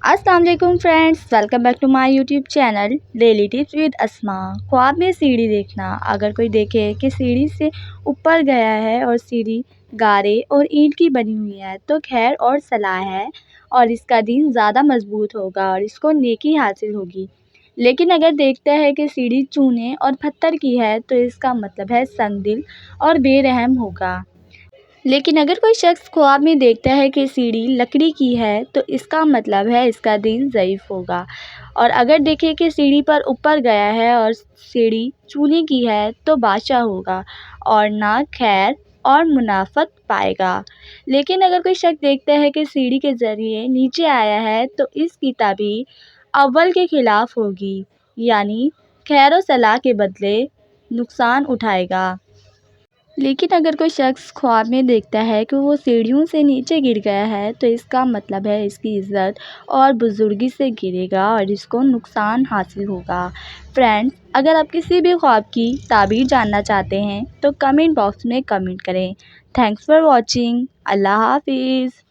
अस्सलाम वालेकुम friends, welcome back to my YouTube channel daily tips with Asma. ख्वाब में सीढ़ी देखना। अगर कोई देखे कि सीढ़ी से ऊपर गया है और सीढ़ी गारे और ईंट की बनी हुई है तो खैर और सलाह है और इसका दीन ज़्यादा मजबूत होगा और इसको नेकी हासिल होगी। लेकिन अगर देखता है कि सीढ़ी चूने और पत्थर की है तो इसका मतलब है संग दिल और बेरहम होगा। लेकिन अगर कोई शख्स ख्वाब में देखता है कि सीढ़ी लकड़ी की है तो इसका मतलब है इसका दीन ज़ईफ़ होगा। और अगर देखे कि सीढ़ी पर ऊपर गया है और सीढ़ी चूने की है तो बादशाह होगा और ना खैर और मुनाफत पाएगा। लेकिन अगर कोई शख्स देखता है कि सीढ़ी के ज़रिए नीचे आया है तो इसकी ताबीर अव्वल के ख़िलाफ़ होगी, यानी खैर और सलाह के बदले नुकसान उठाएगा। लेकिन अगर कोई शख्स ख्वाब में देखता है कि वो सीढ़ियों से नीचे गिर गया है तो इसका मतलब है इसकी इज़्ज़त और बुज़ुर्गी से गिरेगा और इसको नुकसान हासिल होगा। फ्रेंड्स, अगर आप किसी भी ख्वाब की ताबीर जानना चाहते हैं तो कमेंट बॉक्स में कमेंट करें। Thanks for watching. अल्लाह हाफ़िज़।